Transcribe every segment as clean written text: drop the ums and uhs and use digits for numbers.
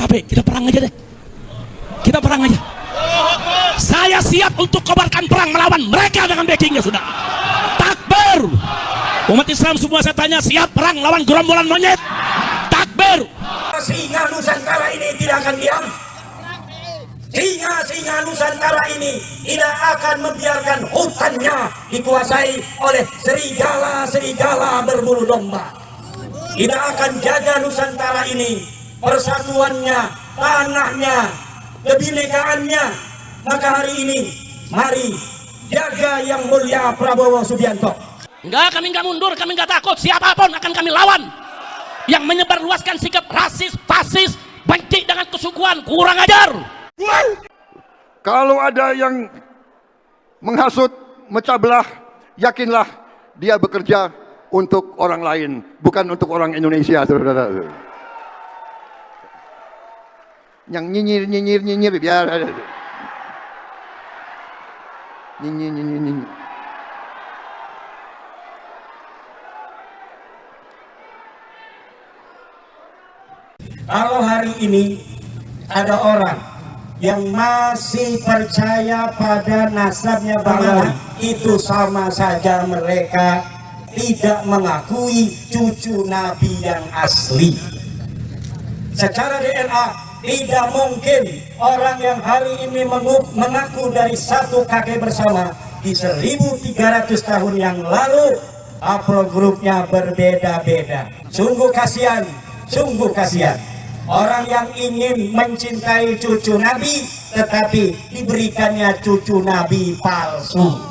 PKB, kita perang aja deh. Kita perang aja. Saya siap untuk kobarkan perang melawan mereka dengan backingnya sudah. Takbir. Umat Islam semua saya tanya, siap perang lawan gerombolan monyet? Takbir. Singa Nusantara ini tidak akan diam. Singa Nusantara ini tidak akan membiarkan hutannya dikuasai oleh serigala berbulu domba. Tidak akan jaga Nusantara ini, persatuannya, tanahnya, kebinekaannya. Maka hari ini, mari jaga yang mulia Prabowo Subianto. Enggak, kami enggak mundur, kami enggak takut. Siapapun akan kami lawan. Yang menyebarluaskan sikap rasis, fasis, benci dengan kesukuan, kurang ajar. Kalau ada yang menghasut, mecah belah, yakinlah dia bekerja untuk orang lain, bukan untuk orang Indonesia, saudara. Yang nyinyir biar nyinyir. Kalau hari ini ada orang yang masih percaya pada nasabnya Bang, itu sama saja mereka tidak mengakui cucu Nabi yang asli. Secara DNA tidak mungkin orang yang hari ini mengaku dari satu kakek bersama di 1300 tahun yang lalu haplogrupnya berbeda-beda. Sungguh kasihan, sungguh kasihan. Orang yang ingin mencintai cucu Nabi tetapi diberikannya cucu Nabi palsu.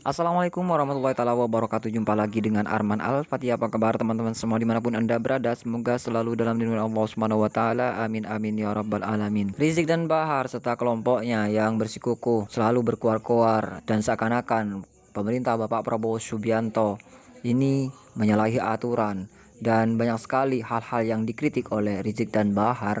Assalamualaikum warahmatullahi wabarakatuh. Jumpa lagi dengan Arman Al-Fatih. Apa kabar teman-teman semua dimanapun anda berada? Semoga selalu dalam lindungan Allah Subhanahu wa Ta'ala. Amin amin ya rabbal alamin. Rizik dan Bahar serta kelompoknya yang bersikukuh selalu berkuar-kuar dan seakan-akan pemerintah Bapak Prabowo Subianto ini menyalahi aturan, dan banyak sekali hal-hal yang dikritik oleh Rizik dan Bahar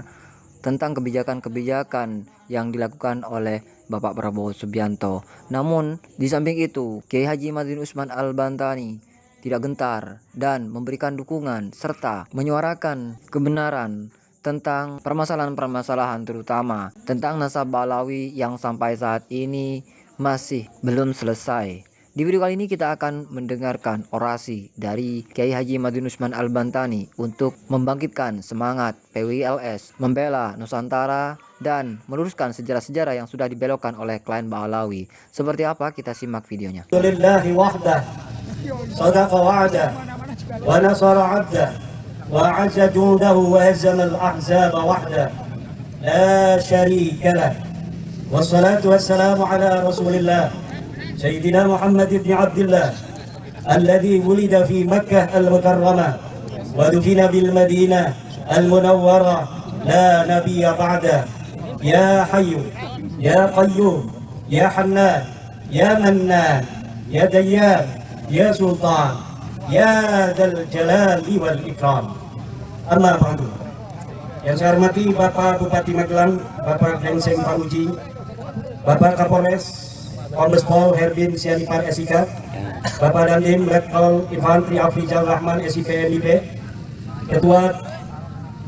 tentang kebijakan-kebijakan yang dilakukan oleh Bapak Prabowo Subianto. Namun di samping itu, Kiai Haji Ma'ruf Usman Al-Bantani tidak gentar dan memberikan dukungan serta menyuarakan kebenaran tentang permasalahan-permasalahan, terutama tentang nasab Alawi yang sampai saat ini masih belum selesai. Di video kali ini kita akan mendengarkan orasi dari Kiai Haji Ma'ruf Usman Al-Bantani untuk membangkitkan semangat PWLS, membela Nusantara, dan meluruskan sejarah-sejarah yang sudah dibelokkan oleh klien Ba'alawi. Seperti apa? Kita simak videonya. Alhamdulillahi wahdah, sadaqa wa'dah, wa nasara 'abdah, wa 'azza judahu wa hazama al-ahzaba wahdah, la syarika lah. Wassalatu wassalamu ala Rasulillah Sayyidina Muhammad ibn Abdullah alladhi wulida fi Makkah al-Mukarramah wa dufina bil Madinah al-Munawwarah la nabiyya ba'da. Ya Hayyu Ya Qayyum Ya Hannan Ya Mannan Ya Dayyan Ya Sultan Ya Dzal Jalali wal Ikram. Amma ba'du. Yang saya hormati Bapak Bupati Magelang, Bapak Dengseng Pamuji, Bapak Kapolres Kombes Pol Herbin Sianipar SIK, Bapak Dandim Letkol Infantri Afrizal Rahman SIP NIP, Ketua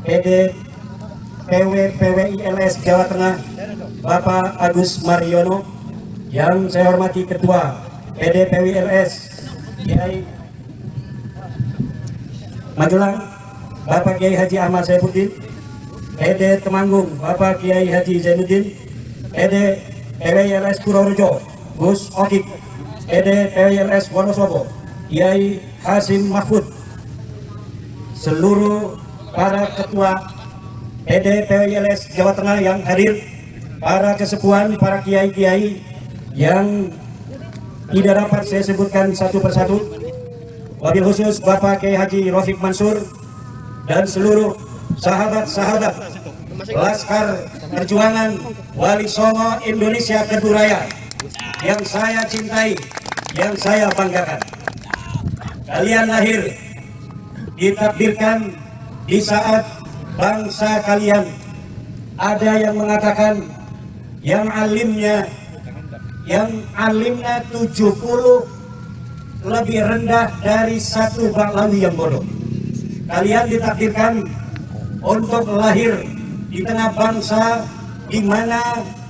PD PWILS Jawa Tengah Bapak Agus Mariono, yang saya hormati Ketua PD PWILS Kiai Magelang Bapak Kiai Haji Ahmad Saifuddin, PD Temanggung Bapak Kiai Haji Zainuddin, PD PWILS Purworejo Gus Okik, PD PWILS Wonosobo Kiai Hasim Mahfud, seluruh para ketua PD PWILS Jawa Tengah yang hadir, para kesepuhan, para kiai-kiai yang tidak dapat saya sebutkan satu persatu, wabil khusus Bapak Kiai Haji Rafiq Mansur dan seluruh sahabat-sahabat Laskar Perjuangan Wali Songo Indonesia Keduraya yang saya cintai, yang saya banggakan. Kalian lahir ditakdirkan di saat bangsa kalian ada yang mengatakan yang alimnya 70 lebih rendah dari satu Ba'lawi yang bodoh. Kalian ditakdirkan untuk lahir di tengah bangsa di mana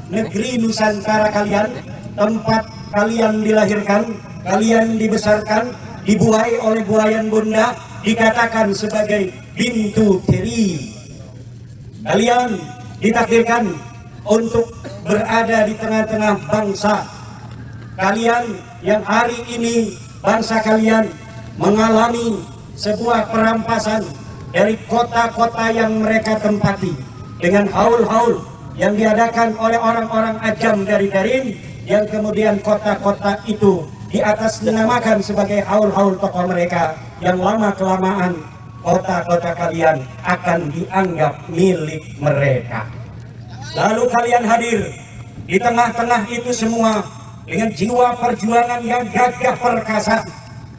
negeri Nusantara kalian, tempat kalian dilahirkan, kalian dibesarkan, dibuai oleh buayan bunda, dikatakan sebagai Bintu Teri. Kalian ditakdirkan untuk berada di tengah-tengah bangsa kalian yang hari ini bangsa kalian mengalami sebuah perampasan dari kota-kota yang mereka tempati dengan haul-haul yang diadakan oleh orang-orang ajam dari Darin, yang kemudian kota-kota itu di atas dinamakan sebagai haul-haul tokoh mereka, yang lama-kelamaan kota-kota kalian akan dianggap milik mereka. Lalu kalian hadir di tengah-tengah itu semua dengan jiwa perjuangan yang gagah perkasa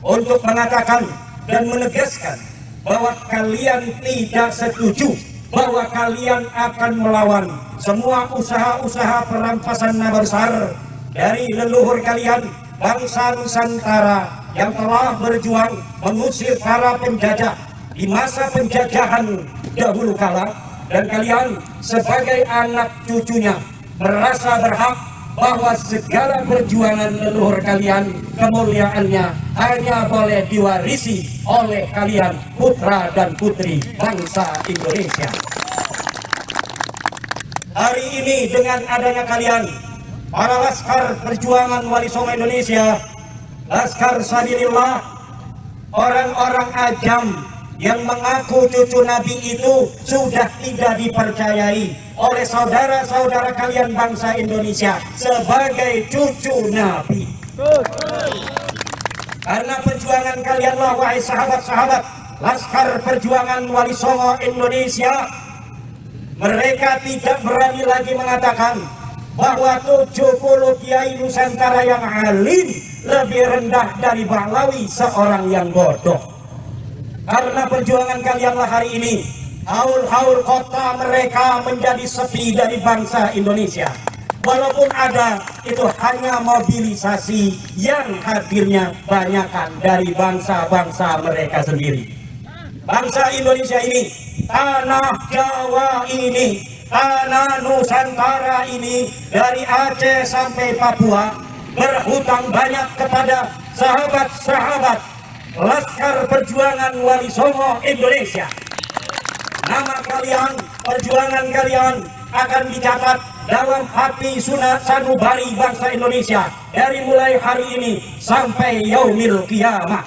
untuk mengatakan dan menegaskan bahwa kalian tidak setuju bahwa kalian akan melawan semua usaha-usaha perampasan nama besar dari leluhur kalian, bangsa Nusantara yang telah berjuang mengusir para penjajah di masa penjajahan dahulu kala, dan kalian sebagai anak cucunya merasa berhak bahwa segala perjuangan leluhur kalian, kemuliaannya hanya boleh diwarisi oleh kalian, putra dan putri bangsa Indonesia. Hari ini dengan adanya kalian, para Laskar Perjuangan Wali Songo Indonesia, Laskar Sabilillah, orang-orang ajam yang mengaku cucu Nabi itu sudah tidak dipercayai oleh saudara-saudara kalian bangsa Indonesia sebagai cucu Nabi. Karena perjuangan kalianlah, wahai sahabat-sahabat Laskar Perjuangan Wali Songo Indonesia, mereka tidak berani lagi mengatakan bahwa 70 kiai Nusantara yang alim lebih rendah dari Ba'lawi seorang yang bodoh. Karena perjuangan kalianlah hari ini haul-haul kota mereka menjadi sepi dari bangsa Indonesia. Walaupun ada, itu hanya mobilisasi yang hadirnya banyakkan dari bangsa-bangsa mereka sendiri. Bangsa Indonesia ini, tanah Jawa ini, tanah Nusantara ini, dari Aceh sampai Papua, berhutang banyak kepada sahabat-sahabat Laskar Perjuangan Wali Songo Indonesia. Nama kalian, perjuangan kalian akan dicatat dalam hati sunat sanubari bangsa Indonesia dari mulai hari ini sampai yaumil qiyamah.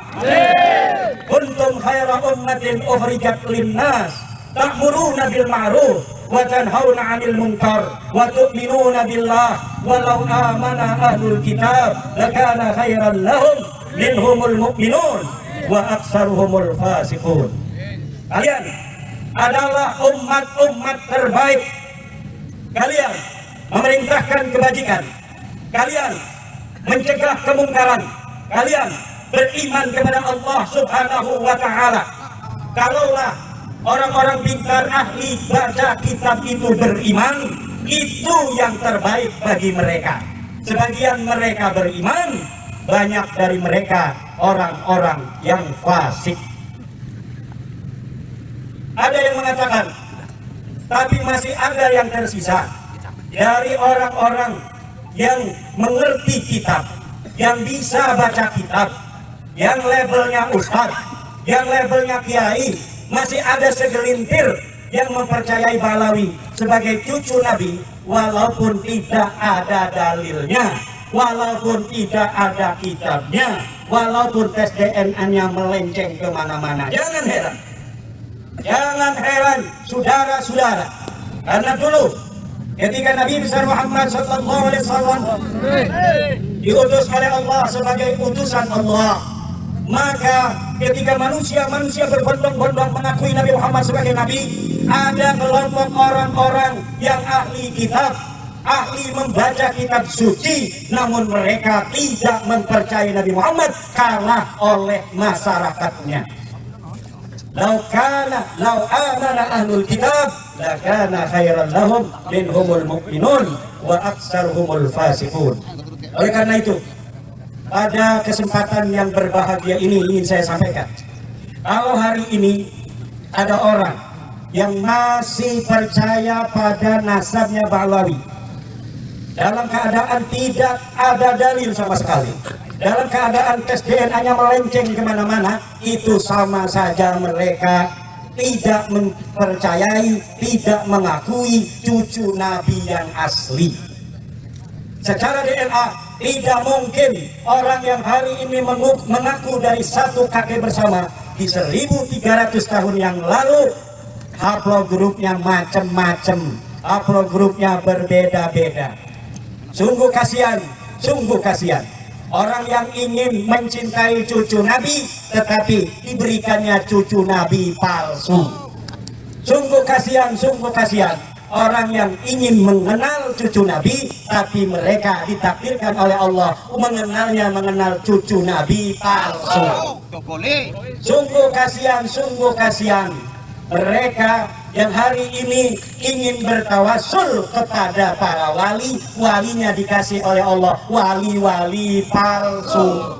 Kuntum khaira ummatin ukhrijat linnas ta'muruna bil ma'ruf wa tanhauna 'anil munkar wa tu'minuna billah walau amana ahlul kitab lakana khairan lahum minhumul mu'minun wa aktsaruhumul fasiqun. Kalian adalah umat-umat terbaik. Kalian memerintahkan kebajikan, kalian mencegah kemungkaran, kalian beriman kepada Allah Subhanahu wa ta'ala. Kalaulah orang-orang pintar ahli baca kitab itu beriman, itu yang terbaik bagi mereka. Sebagian mereka beriman, banyak dari mereka orang-orang yang fasik. Ada yang mengatakan, tapi masih ada yang tersisa dari orang-orang yang mengerti kitab, yang bisa baca kitab, yang labelnya ustadz, yang labelnya kiai. Masih ada segelintir yang mempercayai Ba'lawi sebagai cucu Nabi, walaupun tidak ada dalilnya, walaupun tidak ada kitabnya, walaupun tes DNA-nya melenceng kemana-mana. Jangan heran, jangan heran saudara-saudara, karena dulu ketika Nabi besar Muhammad SAW diutus oleh Allah sebagai utusan Allah, maka ketika manusia berbondong-bondong mengakui Nabi Muhammad sebagai Nabi, ada kelompok orang-orang yang ahli kitab, ahli membaca kitab suci, namun mereka tidak mempercayai Nabi Muhammad, kalah oleh masyarakatnya. Lau amana ahlul kitab lakana khairan lahum minhumul mu'minun wa aktsaruhumul fasiqun. Oleh karena itu, pada kesempatan yang berbahagia ini ingin saya sampaikan. Kalau hari ini ada orang yang masih percaya pada nasabnya Ba'lawi, dalam keadaan tidak ada dalil sama sekali, dalam keadaan tes DNA-nya melenceng kemana-mana, itu sama saja mereka tidak mempercayai, tidak mengakui cucu Nabi yang asli. Secara DNA tidak mungkin orang yang hari ini mengaku dari satu kakek bersama di 1300 tahun yang lalu haplogrupnya macam-macam, haplogrupnya berbeda-beda. Sungguh kasihan, sungguh kasihan orang yang ingin mencintai cucu Nabi tetapi diberikannya cucu Nabi palsu. Sungguh kasihan orang yang ingin mengenal cucu Nabi tapi mereka ditakdirkan oleh Allah mengenal cucu Nabi palsu. Sungguh kasihan mereka yang hari ini ingin bertawassul kepada para wali, walinya dikasih oleh Allah wali-wali palsu,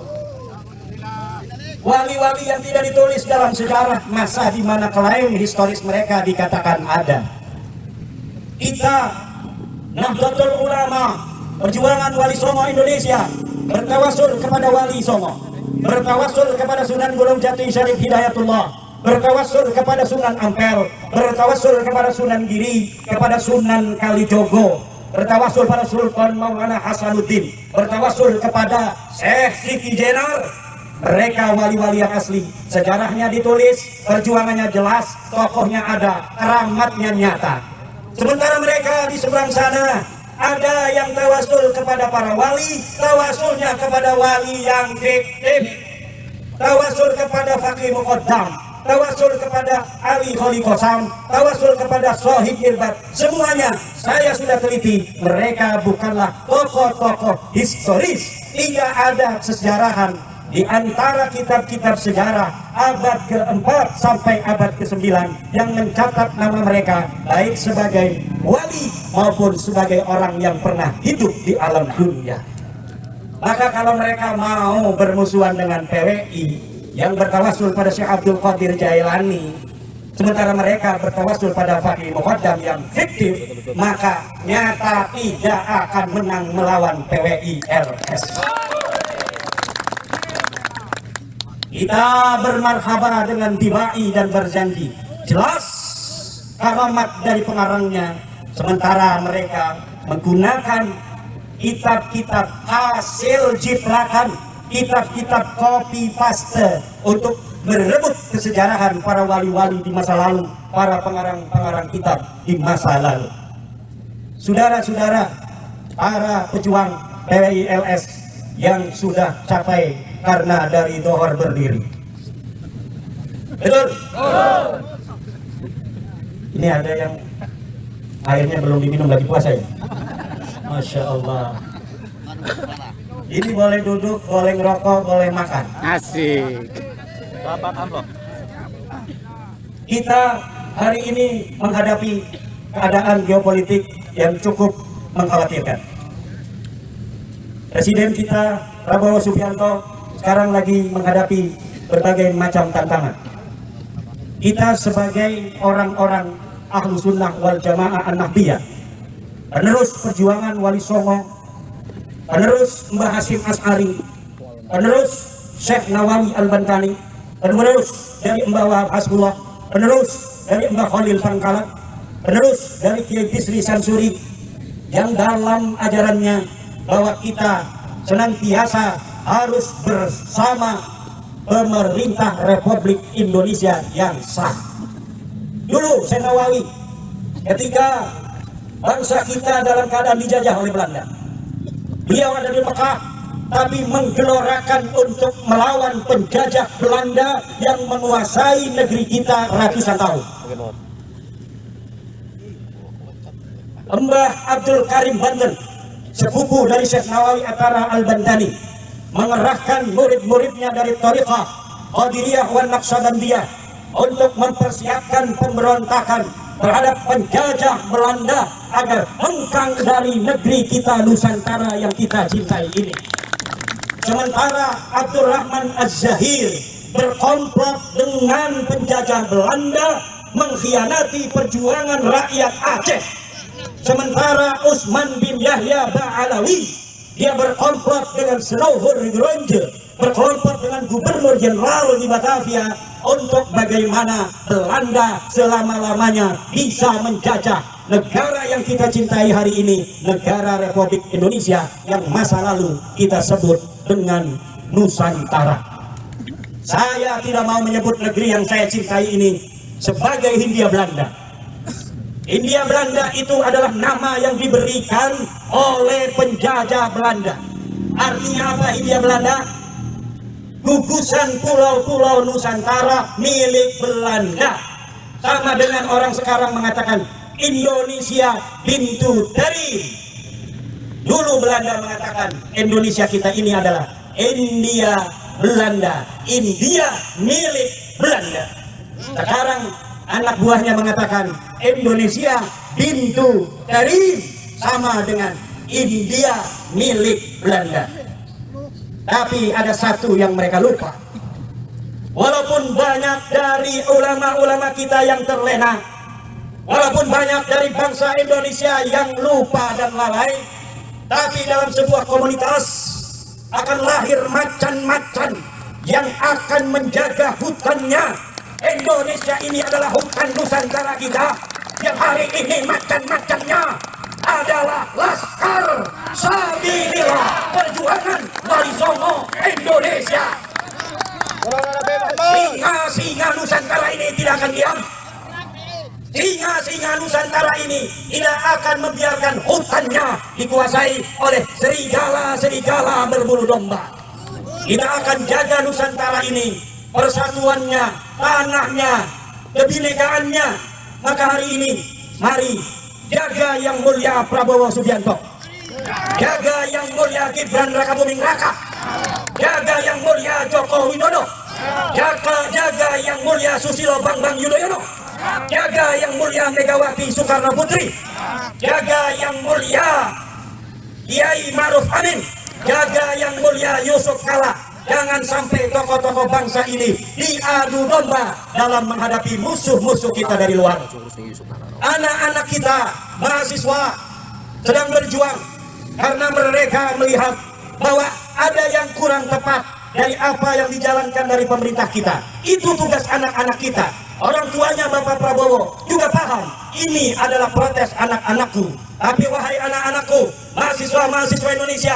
wali-wali yang tidak ditulis dalam sejarah, masa di mana klaim historis mereka dikatakan ada. Kita Nahdlatul Ulama, perjuangan Wali Songo Indonesia, bertawassul kepada Wali Songo, bertawassul kepada Sunan Gunung Jati Syarif Hidayatullah, bertawassul kepada Sunan Ampel, bertawassul kepada Sunan Giri, kepada Sunan Kalijogo, bertawassul pada Sultan Maulana Hasanuddin, bertawassul kepada Syekh Siti Jenar. Mereka wali-wali yang asli, sejarahnya ditulis, perjuangannya jelas, tokohnya ada, keramatnya nyata. Sementara mereka di seberang sana ada yang tawasul kepada para wali, tawasulnya kepada wali yang fiktif, tawasul kepada Fakih Muqaddam, tawasul kepada Ali Kholi Qasam, tawasul kepada Sohib Irbat. Semuanya saya sudah teliti, mereka bukanlah tokoh-tokoh historis. Tidak ada sesejarahan di antara kitab-kitab sejarah abad ke-4 sampai abad ke-9 yang mencatat nama mereka baik sebagai wali maupun sebagai orang yang pernah hidup di alam dunia. Maka kalau mereka mau bermusuhan dengan PWI yang bertawasul pada Syekh Abdul Qadir Jailani, sementara mereka bertawasul pada Fakih Muqaddam yang fiktif, maka nyata tidak akan menang melawan PWI RS. Kita bermarhaba dengan Dibai dan berjanji jelas karamat dari pengarangnya, sementara mereka menggunakan kitab-kitab hasil jiplakan, kitab-kitab copy paste untuk berebut kesejarahan para wali-wali di masa lalu, para pengarang-pengarang kitab di masa lalu. Saudara-saudara, para pejuang PWI LS yang sudah capai karena dari dohor berdiri. Betul? Ini ada yang airnya belum diminum lagi puasa ya? Masya Allah. Ini boleh duduk, boleh ngerokok, boleh makan. Asik. Kita hari ini menghadapi keadaan geopolitik yang cukup mengkhawatirkan. Presiden kita Prabowo Subianto sekarang lagi menghadapi berbagai macam tantangan. Kita sebagai orang-orang ahlu sunnah wal jamaah an-nahbiyah, penerus perjuangan Wali Songo, penerus Mbah Hasyim Asy'ari, penerus Syekh Nawawi Al-Bantani, penerus dari Mbah Wahab Hasbullah, penerus dari Mbah Khalil Pangkalan, penerus dari Kiai Bisri Sansuri, yang dalam ajarannya bahwa kita senantiasa harus bersama pemerintah Republik Indonesia yang sah. Dulu Syekh Nawawi ketika bangsa kita dalam keadaan dijajah oleh Belanda, beliau ada di Mekah tapi menggelorakan untuk melawan penjajah Belanda yang menguasai negeri kita ratusan tahun. Mbah Abdul Karim Banten, sepupu dari Syekh Nawawi Atara Al-Bantani, mengerahkan murid-muridnya dari Thariqah Qadiriyah wan Naqsabandiyah untuk mempersiapkan pemberontakan terhadap penjajah Belanda agar hengkang dari negeri kita Nusantara yang kita cintai ini. Sementara Abdurrahman Az-Zahir berkomplot dengan penjajah Belanda, mengkhianati perjuangan rakyat Aceh. Sementara Usman bin Yahya Ba'alawi, dia berkomplot dengan Snouhur Gronje, berkomplot dengan Gubernur Jenderal di Batavia untuk bagaimana Belanda selama-lamanya bisa menjajah negara yang kita cintai hari ini, negara Republik Indonesia yang masa lalu kita sebut dengan Nusantara. Saya tidak mau menyebut negeri yang saya cintai ini sebagai Hindia Belanda. Hindia Belanda itu adalah nama yang diberikan oleh penjajah Belanda. Artinya apa Hindia Belanda? Gugusan pulau-pulau Nusantara milik Belanda. Sama dengan orang sekarang mengatakan Indonesia pintu dari. Dulu Belanda mengatakan Indonesia kita ini adalah India Belanda, India milik Belanda. Sekarang anak buahnya mengatakan Indonesia pintu dari, sama dengan India milik Belanda. Tapi ada satu yang mereka lupa. Walaupun banyak dari ulama-ulama kita yang terlena, walaupun banyak dari bangsa Indonesia yang lupa dan lalai, tapi dalam sebuah komunitas akan lahir macan-macan yang akan menjaga hutannya. Indonesia ini adalah hutan Nusantara kita, yang hari ini macan-macannya adalah Laskar Sabilillah Perjuangan Wali Songo Indonesia. Singa-singa Nusantara ini tidak akan diam. Singa-singa Nusantara ini tidak akan membiarkan hutannya dikuasai oleh serigala-serigala berbulu domba. Kita akan jaga Nusantara ini, persatuannya, tanahnya, kebinekaannya. Maka hari ini mari jaga yang mulia Prabowo Subianto, jaga yang mulia Gibran Rakabuming Raka, jaga yang mulia Joko Widodo, jaga yang mulia Susilo Bambang Yudhoyono, jaga yang mulia Megawati Soekarno Putri, jaga yang mulia Kiai Ma'ruf Amin, jaga yang mulia Yusuf Kala. Jangan sampai tokoh-tokoh bangsa ini diadu domba dalam menghadapi musuh-musuh kita dari luar. Anak-anak kita, mahasiswa sedang berjuang karena mereka melihat bahwa ada yang kurang tepat dari apa yang dijalankan dari pemerintah kita. Itu tugas anak-anak kita. Orang tuanya Bapak Prabowo juga paham ini adalah protes anak-anakku. Tapi wahai anak-anakku, mahasiswa-mahasiswa Indonesia,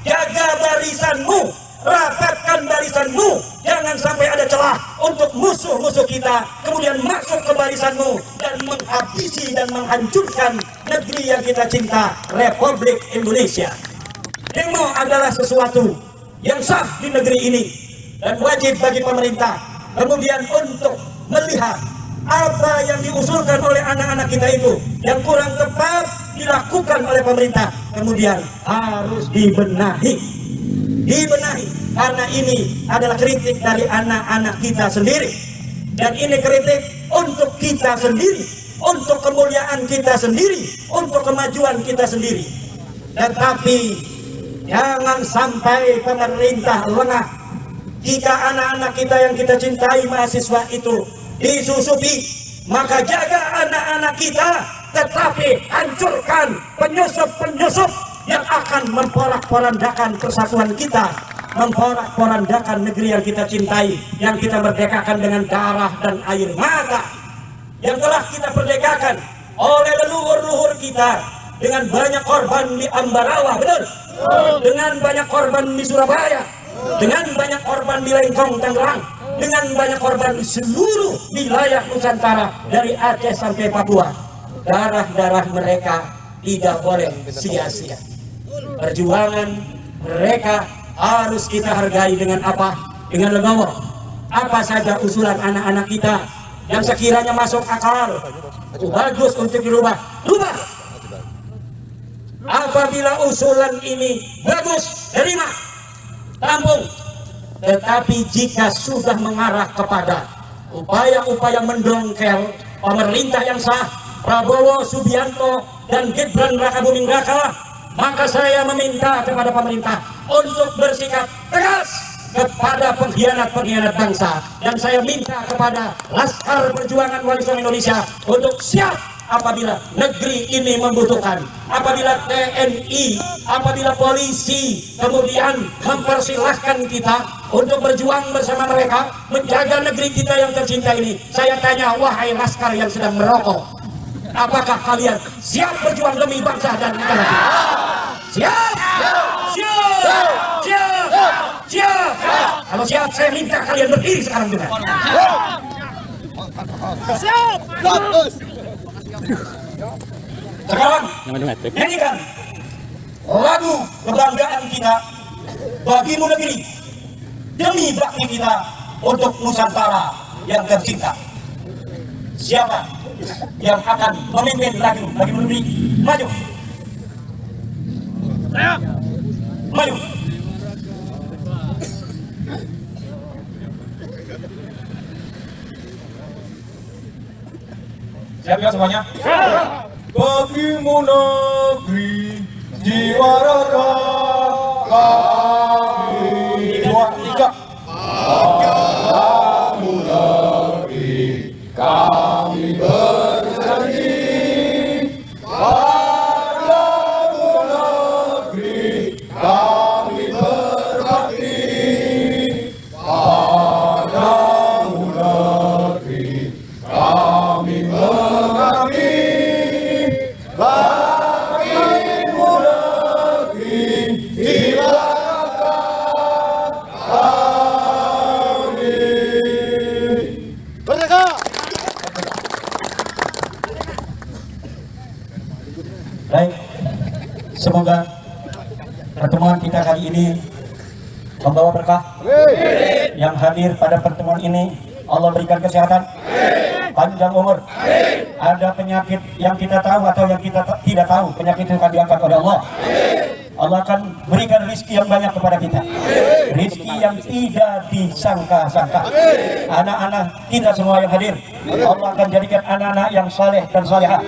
jaga barisanmu, rapatkan barisanmu, jangan sampai ada celah untuk musuh-musuh kita kemudian masuk ke barisanmu dan menghabisi dan menghancurkan negeri yang kita cinta, Republik Indonesia. Demo adalah sesuatu yang sah di negeri ini dan wajib bagi pemerintah kemudian untuk melihat apa yang diusulkan oleh anak-anak kita itu yang kurang tepat dilakukan oleh pemerintah, kemudian harus dibenahi, karena ini adalah kritik dari anak-anak kita sendiri, dan ini kritik untuk kita sendiri, untuk kemuliaan kita sendiri, untuk kemajuan kita sendiri. Tetapi jangan sampai pemerintah lengah jika anak-anak kita yang kita cintai, mahasiswa itu disusupi. Maka jaga anak-anak kita, tetapi hancurkan penyusup-penyusup yang akan memporak-porandakan persatuan kita, memporak-porandakan negeri yang kita cintai, yang kita merdekakan dengan darah dan air mata, yang telah kita merdekakan oleh leluhur-leluhur kita dengan banyak korban di Ambarawa, betul? Dengan banyak korban di Surabaya, dengan banyak korban di Lengkong, Tangerang, dengan banyak korban di seluruh wilayah Nusantara dari Aceh sampai Papua. Darah-darah mereka tidak boleh sia-sia. Perjuangan mereka harus kita hargai dengan apa? Dengan legowo. Apa saja usulan anak-anak kita yang sekiranya masuk akal, bagus untuk dirubah, rubah. Apabila usulan ini bagus, terima, tampung. Tetapi jika sudah mengarah kepada upaya-upaya mendongkel pemerintah yang sah, Prabowo Subianto dan Gibran Rakabuming Raka, maka saya meminta kepada pemerintah untuk bersikap tegas kepada pengkhianat-pengkhianat bangsa. Dan saya minta kepada Laskar Perjuangan Wali Songo Indonesia untuk siap apabila negeri ini membutuhkan, apabila TNI, apabila polisi kemudian mempersilahkan kita untuk berjuang bersama mereka menjaga negeri kita yang tercinta ini. Saya tanya, wahai Laskar yang sedang merokok, apakah kalian siap berjuang demi bangsa dan negara kita? Siap? Siap? Siap? Siap? Kalau siap, saya minta kalian berdiri sekarang juga. Siap? Sekarang nyanyikan lagu kebanggaan kita bagimu negeri, demi bakti kita untuk Nusantara yang tercinta. Siapa yang akan memimpin lagu bagimu negeri? Maju. Maju. Siap ya semuanya? Bagimu negeri, jiwa raga kami. 2, 3. Bagimu negeri, kami berjanji. Bagimu negeri, kami berbakti. Bagimu negeri, kami berbakti. Bagimu negeri, jiwa raga kami. Merdeka! Baik, semoga pertemuan kita kali ini membawa berkah. Yang hadir pada pertemuan ini Allah berikan kesehatan, panjang umur. Ada penyakit yang kita tahu atau yang kita tidak tahu, penyakit itu akan diangkat oleh Allah. Allah akan berikan rezeki yang banyak kepada kita, rezeki yang tidak disangka-sangka. Anak-anak kita semua yang hadir, Allah akan jadikan anak-anak yang saleh dan salehah,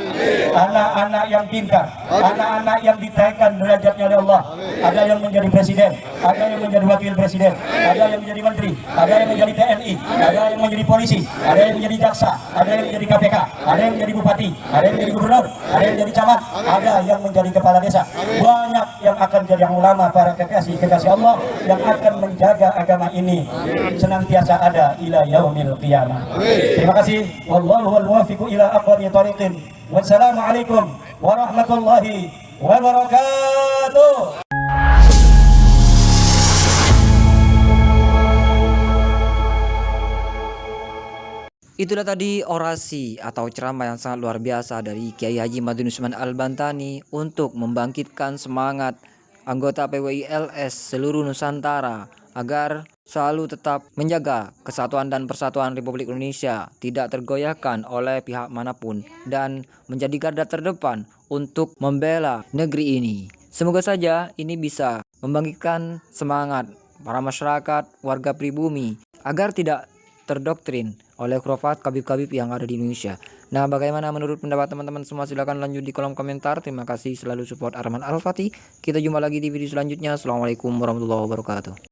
anak-anak yang pintar, anak-anak yang ditaikkan derajatnya oleh Allah. Ada yang menjadi presiden, ada yang menjadi wakil presiden, ada yang menjadi menteri, ada yang menjadi TNI, ada yang menjadi polisi, ada yang menjadi jaksa, ada yang menjadi KPK, ada yang menjadi bupati, ada yang menjadi gubernur, ada yang menjadi camat, ada yang menjadi kepala desa. Banyak yang akan jadi ulama, para kekasih Allah yang akan menjaga agama ini senantiasa ada ila yaumil qiyamah. Terima kasih. Wallahu wal muwaffiqu ila aqwamit thoriqin. Wassalamualaikum warahmatullahi wabarakatuh. Itulah tadi orasi atau ceramah yang sangat luar biasa dari Kiai Haji Madun Usman Al-Bantani untuk membangkitkan semangat anggota PWI LS seluruh Nusantara agar selalu tetap menjaga kesatuan dan persatuan Republik Indonesia, tidak tergoyahkan oleh pihak manapun, dan menjadi garda terdepan untuk membela negeri ini. Semoga saja ini bisa membangkitkan semangat para masyarakat, warga pribumi agar tidak terdoktrin oleh khurafat kabib-kabib yang ada di Indonesia. Nah, bagaimana menurut pendapat teman-teman semua? Silahkan lanjut di kolom komentar. Terima kasih selalu support Arman Al-Fatih. Kita jumpa lagi di video selanjutnya. Assalamualaikum warahmatullahi wabarakatuh.